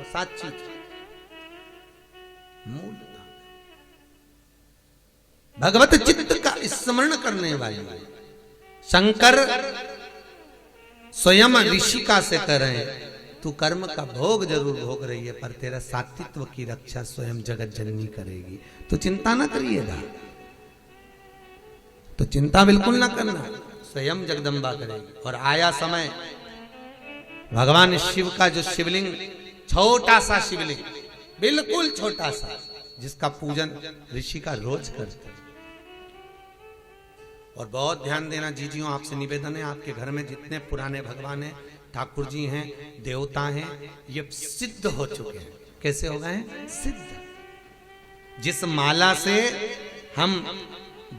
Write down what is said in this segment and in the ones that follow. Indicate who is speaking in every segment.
Speaker 1: वो 7 चीज मूल भगवत चित्त का स्मरण करने वाली शंकर स्वयं ऋषिका से कह रहे हैं, तू कर्म का भोग जरूर भोग रही है पर तेरा सात्वित्व की रक्षा स्वयं जगत जननी करेगी, तो चिंता ना करिएगा, तो चिंता बिल्कुल ना करना, स्वयं जगदम्बा करेगी। और आया समय भगवान शिव का जो शिवलिंग, छोटा सा शिवलिंग, बिल्कुल छोटा सा, जिसका पूजन ऋषि का रोज करते हैं। और बहुत ध्यान देना जीजियों, आपसे निवेदन है, आपके घर में जितने पुराने भगवान हैं, ठाकुर जी हैं, देवता हैं, ये सिद्ध हो चुके हैं। कैसे हो गए हैं? सिद्ध। जिस माला से हम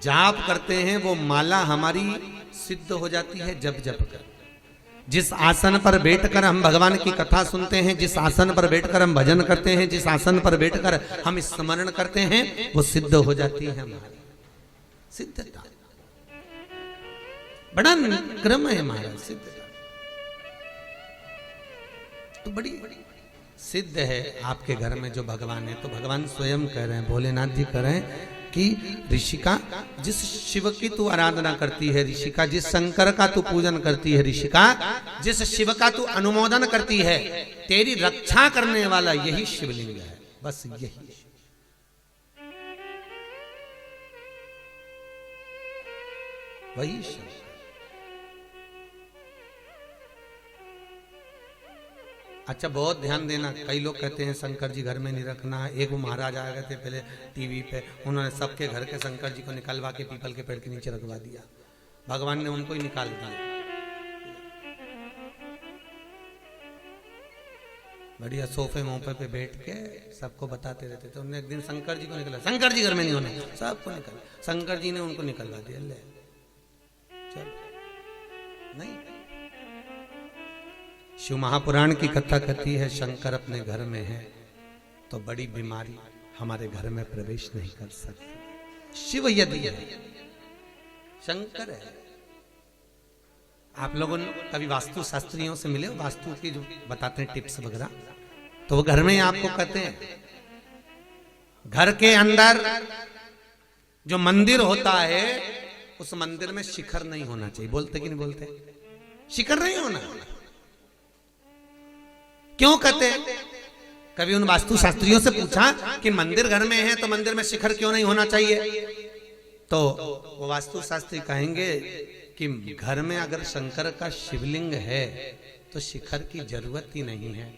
Speaker 1: जाप करते हैं वो माला हमारी सिद्ध हो जाती है जब जप कर। जिस आसन पर बैठकर हम भगवान की कथा सुनते हैं, जिस आसन पर बैठकर हम भजन करते हैं, जिस आसन पर बैठकर हम स्मरण करते हैं, वो सिद्ध हो जाती है हमारी सिद्धता। बड़ा क्रम है हमारा सिद्धता, तो बड़ी सिद्ध है आपके घर में जो भगवान है। तो भगवान स्वयं कह रहे हैं, भोलेनाथ जी कह रहे हैं कि ऋषिका, जिस शिव की तू आराधना करती है ऋषिका, जिस शंकर का तू पूजन करती है ऋषिका, जिस शिव का तू अनुमोदन करती है, तेरी रक्षा करने वाला यही शिवलिंग है, बस यही। वही शिव। अच्छा बहुत ध्यान देना, कई लोग कहते हैं शंकर जी घर में नहीं रखना। एक वो महाराज आ गए थे पहले टीवी पे, उन्होंने सबके घर के शंकर जी को निकलवा के पीपल के पेड़ के नीचे रखवा दिया, भगवान ने उनको ही निकाल दिया। बढ़िया सोफे मोफे पे बैठ के सबको बताते रहते थे। उन्होंने एक दिन शंकर जी को निकला, शंकर जी घर में नहीं होना, सबको निकल, शंकर जी ने उनको निकलवा दिया। ले चल नहीं, शिव महापुराण की कथा कहती है शंकर अपने घर में है तो बड़ी बीमारी हमारे घर में प्रवेश नहीं कर सकती। शिव यदि है, शंकर है। आप लोगों ने कभी वास्तु शास्त्रियों से मिले, वास्तु की जो बताते हैं टिप्स वगैरह, तो वो घर में आपको कहते हैं घर के अंदर जो मंदिर होता है उस मंदिर में शिखर नहीं होना चाहिए। बोलते कि नहीं बोलते? शिखर नहीं होना। क्यों कहते? कभी उन वास्तु शास्त्रियों से पूछा कि मंदिर घर में है तो मंदिर में शिखर क्यों नहीं होना चाहिए? तो वो वास्तु शास्त्री कहेंगे कि घर में अगर शंकर का शिवलिंग है तो शिखर की जरूरत ही नहीं है।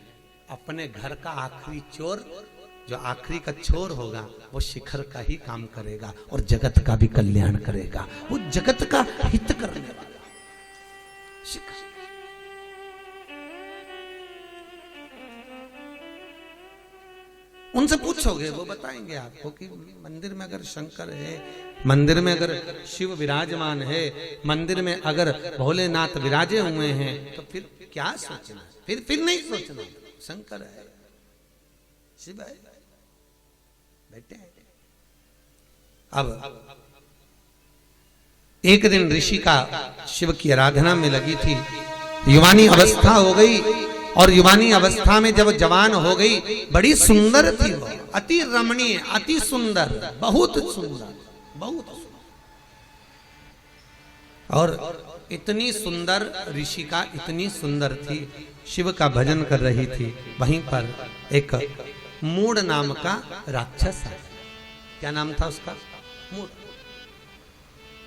Speaker 1: अपने घर का आखिरी चोर, जो आखिरी का चोर होगा, वो शिखर का ही काम करेगा और जगत का भी कल्याण करेगा। वो जगत का हित करने वाला शिखर। उनसे पूछोगे वो बताएंगे आपको कि मंदिर में अगर शंकर है, मंदिर में अगर शिव विराजमान है, मंदिर में अगर भोलेनाथ विराजे हुए हैं, तो फिर क्या सोचना? फिर नहीं सोचना, शंकर है, शिव है, बैठे हैं। अब एक दिन ऋषि का शिव की आराधना में लगी थी, युवानी अवस्था हो गई, और युवानी अवस्था में जब जवान हो गई, बड़ी सुंदर थी वो, अति रमणीय, अति सुंदर, बहुत सुंदर, बहुत सुंदर। और इतनी सुंदर ऋषिका, इतनी सुंदर थी, शिव का भजन कर रही थी। वहीं पर एक मूड नाम का राक्षस है। क्या नाम था उसका? मूड।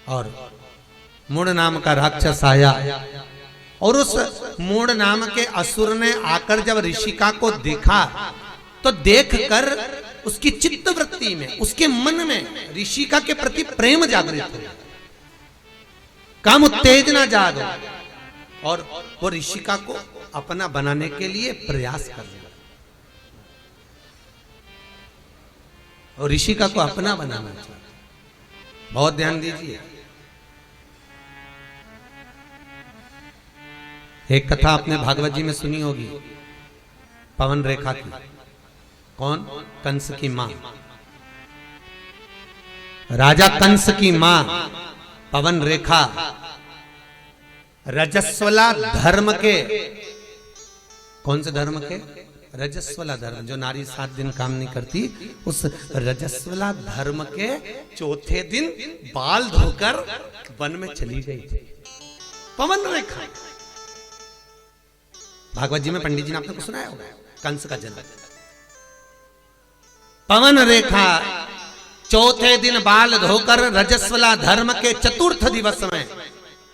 Speaker 1: और मूड नाम का राक्षस आया और उस मूड नाम के असुर ने आकर जब ऋषिका को देखा तो देखकर उसकी चित्त वृत्ति में, उसके मन में ऋषिका के प्रति प्रेम जागृत हो, काम उत्तेजना जाग, और वो ऋषिका को अपना बनाने के लिए प्रयास कर रहा, और ऋषिका को अपना बनाना चाहिए। बहुत ध्यान दीजिए। एक कथा आपने भागवत जी में सुनी होगी, पवन रेखा की। कौन? कंस की मां, राजा कंस की मां पवन रेखा, रजस्वला धर्म के, कौन से धर्म के? रजस्वला धर्म, जो नारी 7 दिन काम नहीं करती, उस रजस्वला धर्म के चौथे दिन बाल धोकर वन में चली गई थी। पवन रेखा, भागवत जी में पंडित जी ने आपने को सुनाया होगा, कंस का जन्म। पवन रेखा चौथे दिन बाल धोकर रजस्वला धर्म के चतुर्थ दिवस में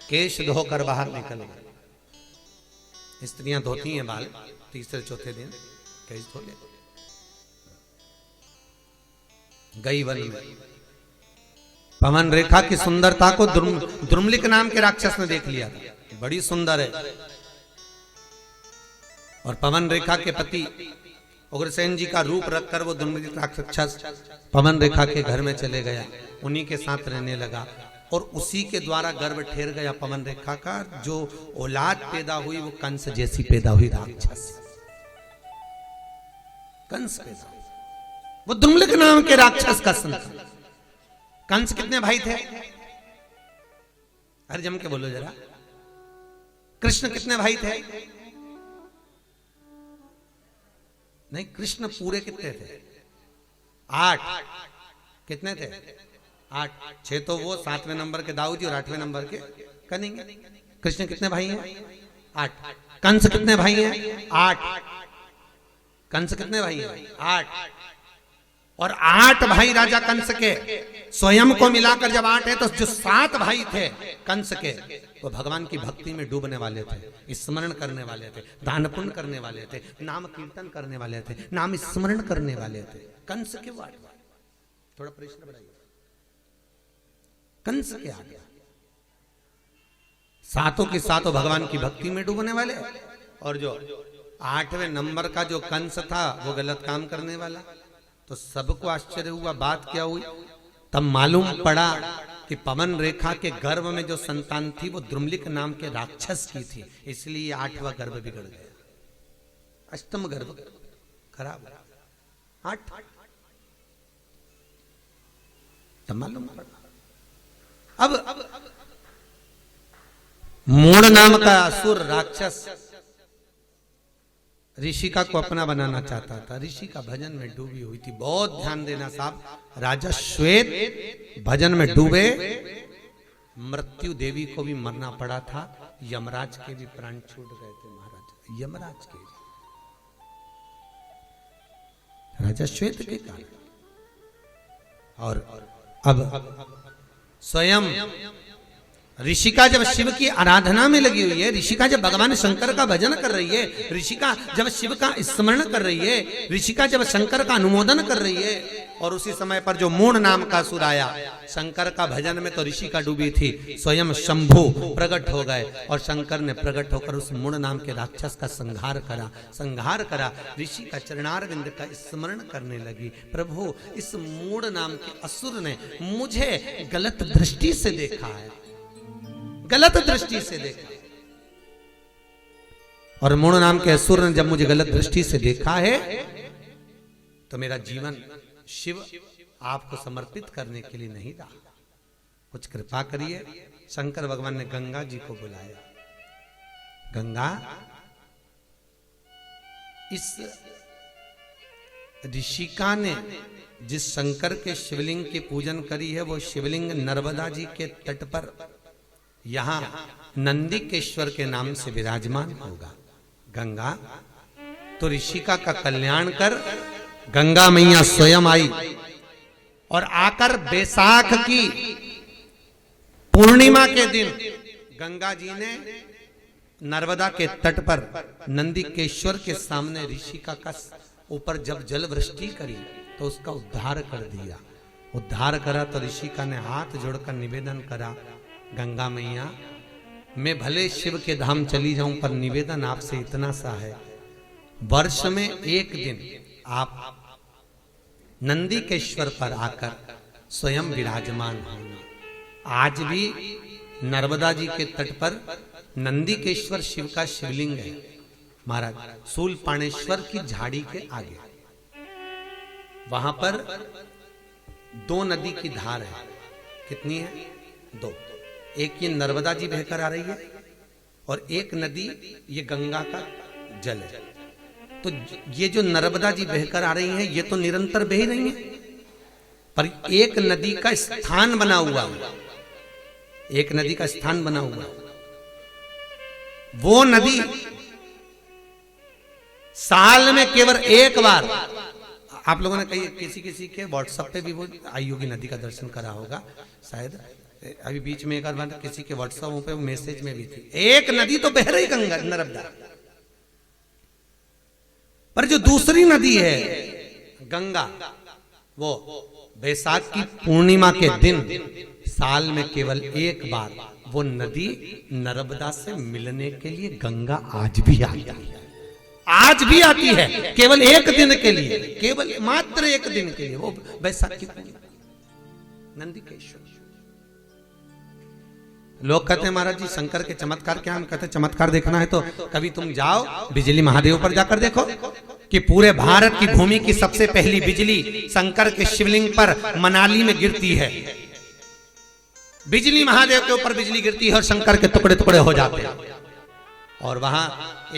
Speaker 1: केश धोकर बाहर निकल गए। स्त्रियां धोती हैं बाल तीसरे चौथे दिन, केश धो ले गई वन में। पवन रेखा की सुंदरता को द्रुमलिक नाम के राक्षस ने देख लिया था, बड़ी सुंदर है। और पवन रेखा के पति उग्रसेन जी का रूप रखकर वो द्रुमलिक राक्षस पवन रेखा के घर में चले गया, उन्हीं के साथ रहने लगा और उसी के द्वारा गर्भ ठेर गया पवन रेखा का। जो औलाद पैदा हुई वो कंस जैसी पैदा हुई, राक्षस कंस पैदा हुई, वो द्रुमलिक नाम के राक्षस का संतान। कंस कितने भाई थे? अरे जम के बोलो जरा। कृष्ण कितने भाई थे? नहीं, कृष्ण पूरे कितने थे? 8। कितने थे? 8। 6 तो वो, 7वें नंबर के दाऊद जी और 8वें नंबर के कनिंग। कृष्ण कितने भाई हैं? 8। कंस कितने भाई हैं? 8। कंस कितने भाई हैं? 8। और 8 भाई राजा कंस के स्वयं को मिलाकर जब 8 है, तो जो 7 भाई थे कंस के, वो भगवान की भक्ति में डूबने वाले थे, स्मरण करने वाले थे, दान पुण्य करने वाले थे, नाम कीर्तन करने वाले थे, नाम स्मरण करने वाले थे। कंस के 8 भाई, थोड़ा प्रश्न बढ़ाइए, कंस के आगे 7 के 7 भगवान की भक्ति में डूबने वाले, और जो 8वें नंबर का जो कंस था वो गलत काम करने वाला। तो सबको आश्चर्य हुआ, बात क्या हुई? तब मालूम पड़ा कि पवन रेखा के गर्भ में जो संतान थी वो द्रुमलिक नाम के राक्षस की थी, इसलिए 8वां गर्भ बिगड़ गया, अष्टम गर्भ खराब। 8 तब मालूम पड़ा। अब मूढ़ नाम का असुर राक्षस ऋषिका को अपना बनाना चाहता था, ऋषिका भजन में डूबी हुई थी। बहुत ध्यान देना साहब, राजा श्वेत भजन में डूबे, मृत्यु देवी को भी मरना पड़ा था, यमराज के भी प्राण छूट गए थे महाराज, यमराज के राजा श्वेत के कारण। और अब स्वयं ऋषिका जब शिव की आराधना में लगी हुई है, ऋषिका जब भगवान शंकर का भजन कर रही है, ऋषिका जब शिव का स्मरण कर रही है, ऋषिका जब शंकर का अनुमोदन कर रही है, और उसी समय पर जो मूढ़ नाम का असुर आया, शंकर का भजन में तो ऋषिका डूबी थी, स्वयं शंभु प्रकट हो गए और शंकर ने प्रकट होकर उस मूढ़ नाम के राक्षस का संहार करा। ऋषि का चरणारविंद का स्मरण करने लगी, प्रभु इस मूढ़ नाम के असुर ने मुझे गलत दृष्टि से देखा है, गलत दृष्टि से देखा। और मूढ़ नाम के असुर ने जब मुझे गलत दृष्टि से देखा है, तो मेरा जीवन शिव आपको समर्पित करने के लिए नहीं रहा, कुछ कृपा करिए। शंकर भगवान ने गंगा जी को बुलाया। गंगा, इस ऋषिका ने जिस शंकर के शिवलिंग की पूजन करी है, वो शिवलिंग नर्मदा जी के तट पर यहां नंदिकेश्वर के नाम से विराजमान होगा। गंगा, तो ऋषिका का कल्याण कर। गंगा मैया स्वयं आई और आकर बैसाख की पूर्णिमा के दिन गंगा जी ने नर्मदा के तट पर नंदिकेश्वर के सामने ऋषिका का ऊपर जब जल वृष्टि करी तो उसका उद्धार कर दिया। उद्धार करा तो ऋषिका ने हाथ जोड़कर निवेदन करा, गंगा मैया मैं भले शिव के धाम चली जाऊं, पर निवेदन आपसे इतना सा है, वर्ष में एक दिन आप नंदिकेश्वर पर आकर स्वयं विराजमान होना। आज भी नर्मदा जी के तट पर नंदिकेश्वर शिव का शिवलिंग है महाराज, शूलपाणेश्वर की झाड़ी के आगे। वहां पर 2 नदी की धार है। कितनी है? 2। एक ये नर्मदा जी बहकर आ रही है और एक नदी ये गंगा का जल है। तो ये जो नर्मदा जी बहकर आ रही हैं, ये तो निरंतर बह रही हैं, पर एक नदी का स्थान बना हुआ है, एक नदी का स्थान बना हुआ है। वो नदी साल में केवल एक बार, आप लोगों ने कहीं किसी के व्हाट्सएप पे भी वो आई होगी, नदी का दर्शन करा होगा शायद, अभी बीच में एक बार किसी के व्हाट्सएप पे मैसेज में भी थी। एक नदी तो बह रही गंगा नर्मदा, पर जो दूसरी नदी है गंगा, वो बैसाख की पूर्णिमा के दिन साल में केवल एक बार वो नदी नर्मदा से मिलने के लिए गंगा आज भी आती है, आज भी आती है, केवल एक दिन के लिए, केवल मात्र एक दिन के लिए, वो बैसाख की पूर्णिमा नंदिकेश्वर। लोग कहते हैं महाराज जी शंकर के चमत्कार क्या? हम कहते हैं चमत्कार देखना है तो कभी तुम जाओ बिजली महादेव पर जाकर देखो कि पूरे भारत की भूमि की सबसे पहली बिजली शंकर के शिवलिंग पर मनाली में गिरती है। बिजली महादेव के ऊपर बिजली गिरती है और शंकर के टुकड़े टुकड़े हो जाते हैं, और वहां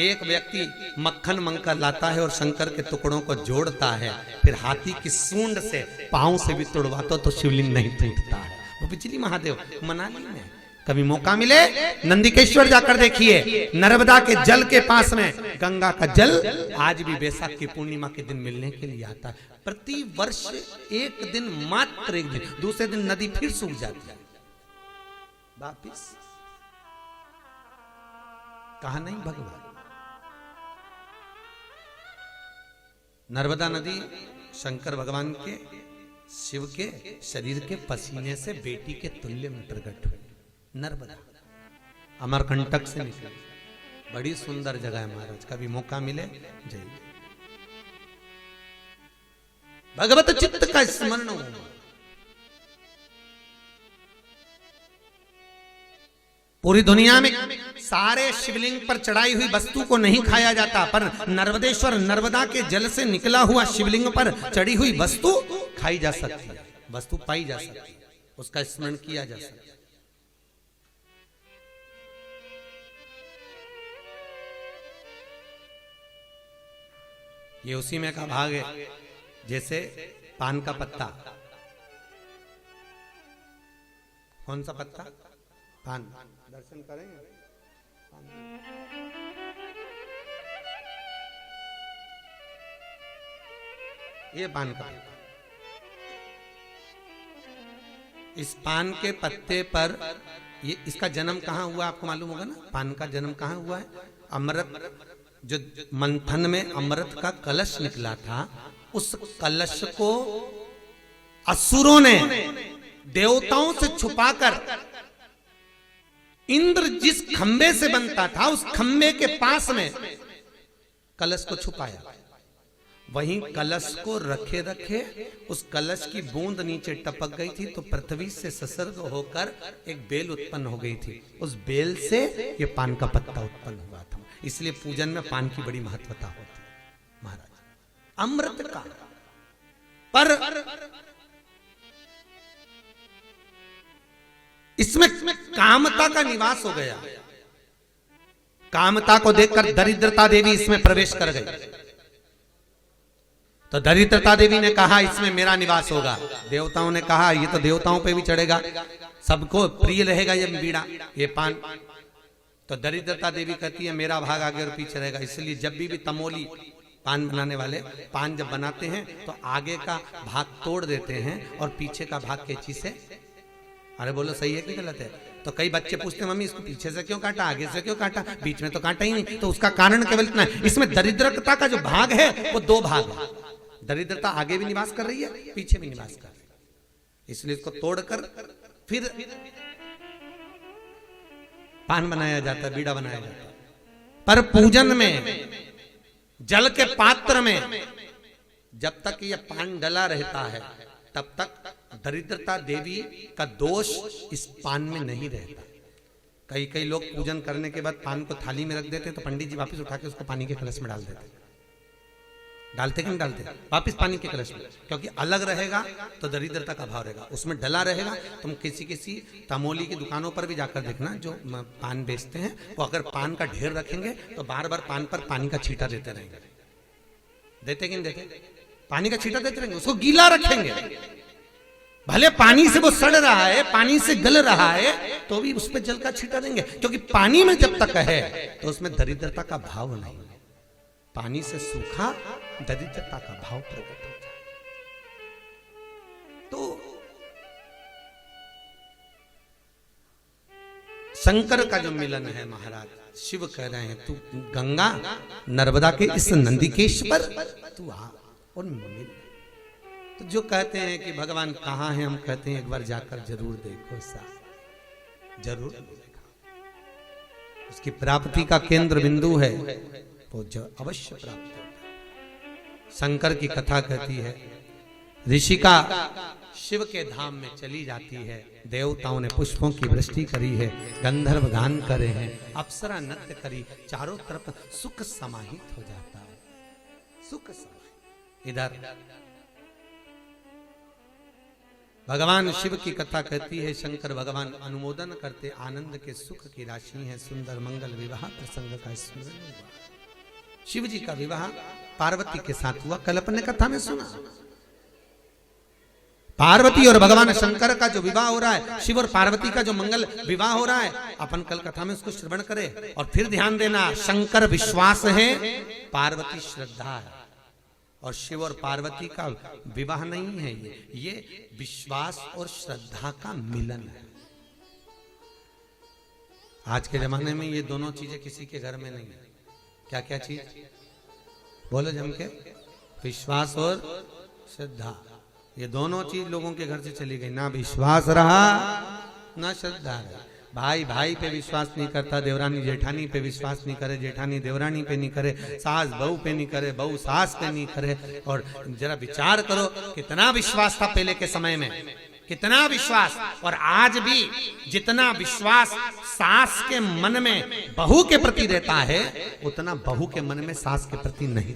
Speaker 1: एक व्यक्ति मक्खन मंकर लाता है और शंकर के टुकड़ों को जोड़ता है, फिर हाथी की सूंड से पांव से भी तोड़वाता तो शिवलिंग नहीं टूटता है। वो बिजली महादेव मनाली में। कभी मौका मिले नंदिकेश्वर जाकर देखिए, नर्मदा के जल के पास में गंगा का जल आज भी बैसाख की पूर्णिमा के दिन मिलने के लिए आता है। प्रति वर्ष एक दिन, मात्र एक दिन, दूसरे दिन नदी फिर सूख जाती है वापिस। कहा नहीं भगवान? नर्मदा नदी शंकर भगवान के, शिव के शरीर के पसीने से बेटी के तुल्य में प्रकट हुई। नर्मदा अमरकंटक से निकली, बड़ी सुंदर जगह है महाराज, कभी मौका मिले जाइए। भगवत चित्त का स्मरण हो। पूरी दुनिया में सारे शिवलिंग पर चढ़ाई हुई वस्तु को नहीं खाया जाता, पर नर्मदेश्वर नर्मदा के जल से निकला हुआ शिवलिंग पर चढ़ी हुई वस्तु खाई जा सकती है, वस्तु पाई जा सकती है, उसका स्मरण किया जा सकता है। ये उसी में का भाग है, जैसे पान का पत्ता, कौन सा पत्ता? पान। दर्शन करेंगे ये पान का पत्ता। इस पान के पत्ते पर ये, इसका जन्म कहाँ हुआ आपको मालूम होगा ना? पान का जन्म कहाँ हुआ है? अमृत, जो मंथन में अमृत का कलश निकला था, उस कलश को असुरों ने देवताओं से छुपाकर इंद्र जिस खंबे से बनता था उस खंबे के पास में कलश को छुपाया। वहीं कलश को रखे रखे उस कलश की बूंद नीचे टपक गई थी, तो पृथ्वी से ससर्ग होकर एक बेल उत्पन्न हो गई थी। उस बेल से ये पान का पत्ता उत्पन्न हुआ था। इसलिए पूजन में पान की बड़ी महत्वता होती है महाराज, अमृत का। पर इसमें कामता का निवास हो गया। कामता को देखकर दरिद्रता देवी इसमें प्रवेश कर गई। तो दरिद्रता देवी ने कहा इसमें मेरा निवास होगा। देवताओं ने कहा ये तो देवताओं पे भी चढ़ेगा, सबको प्रिय रहेगा ये बीड़ा, ये पान। तो दरिद्रता देवी कहती है मेरा भाग आगे और पीछे रहेगा। इसलिए जब भी तमोली पान बनाने वाले पान जब बनाते हैं तो आगे का भाग तोड़ देते हैं और पीछे का भाग कैंची से, अरे बोलो सही है कि गलत है? तो कई बच्चे पूछते हैं मम्मी इसको पीछे से क्यों काटा, आगे से क्यों काटा, बीच में तो काटा ही नहीं। तो उसका कारण केवल इतना है, इसमें दरिद्रता का जो भाग है वो दो भाग है। दरिद्रता आगे भी निवास कर रही है, पीछे भी निवास कर रही है। इसलिए इसको तोड़कर फिर पान बनाया जाता है, बीड़ा बनाया जाता है। पर पूजन में जल के पात्र में जब तक ये पान डला रहता है तब तक दरिद्रता देवी का दोष इस पान में नहीं रहता। कई लोग पूजन करने के बाद पान को थाली में रख देते हैं, तो पंडित जी वापस उठा के उसको पानी के कलश में डाल देते। डालते कि नहीं डालते? वापस पानी के कलश में, क्योंकि अलग रहेगा तो दरिद्रता का भाव रहेगा, उसमें डला रहेगा। तुम किसी तमोली की दुकानों पर भी जाकर देखना, जो पान बेचते हैं वो अगर पान का ढेर रखेंगे तो बार बार पान पर पानी का छींटा देते रहेंगे। देते कि नहीं देते? पानी का छींटा देते रहेंगे, उसको गीला रखेंगे, भले पानी से वो सड़ रहा है, पानी से गल रहा है, तो भी उस पर जल का छींटा देंगे, क्योंकि पानी में जब तक है तो उसमें दरिद्रता का भाव नहीं है। पानी से सूखा दरिद्रता का भाव प्रकट होता है। तो शंकर का जो मिलन है महाराज, शिव कह रहे हैं तू गंगा नर्मदा के इस नंदिकेश्वर तू आ और मिल। तो जो कहते हैं कि भगवान कहाँ हैं, हम कहते हैं एक बार जाकर जरूर देखो साहब, जरूर देखो। उसकी प्राप्ति का केंद्र बिंदु है, वो अवश्य प्राप्त होता है। शंकर की कथा कहती है ऋषिका शिव के धाम में चली जाती है, देवताओं ने पुष्पों की वृष्टि करी है, गंधर्व गान करे हैं, अप्सरा नृत्य करी, चारों तरफ सुख समाहित हो जाता है, सुख समाहित। इधर भगवान शिव की कथा कहती है, शंकर भगवान अनुमोदन करते, आनंद के सुख की राशि है, सुंदर मंगल विवाह प्रसंग का स्मरण हुआ। शिव जी का विवाह पार्वती के साथ हुआ, कल अपने कथा में सुना। पार्वती और भगवान शंकर का जो विवाह हो रहा है, शिव और पार्वती का जो मंगल विवाह हो रहा है, अपन कल कथा में उसको श्रवण करें। और फिर ध्यान देना, शंकर विश्वास है, पार्वती श्रद्धा है, और शिव और पार्वती का विवाह नहीं है, ये विश्वास और श्रद्धा का मिलन है। आज के जमाने में ये दोनों चीजें किसी के घर में नहीं है। क्या क्या चीज बोलो जम के? विश्वास और श्रद्धा, ये दोनों चीज लोगों के घर से चली गई। ना विश्वास रहा ना श्रद्धा रहा। भाई भाई पे विश्वास नहीं करता, देवरानी जेठानी पे विश्वास नहीं करे, जेठानी देवरानी पे नहीं करे, सास बहू पे नहीं करे, बहू सास पे नहीं करे। और जरा विचार करो कितना विश्वास था पहले के समय में, कितना विश्वास। और आज भी जितना विश्वास सास के मन में बहू के प्रति रहता है, उतना बहू के मन में सास के प्रति नहीं।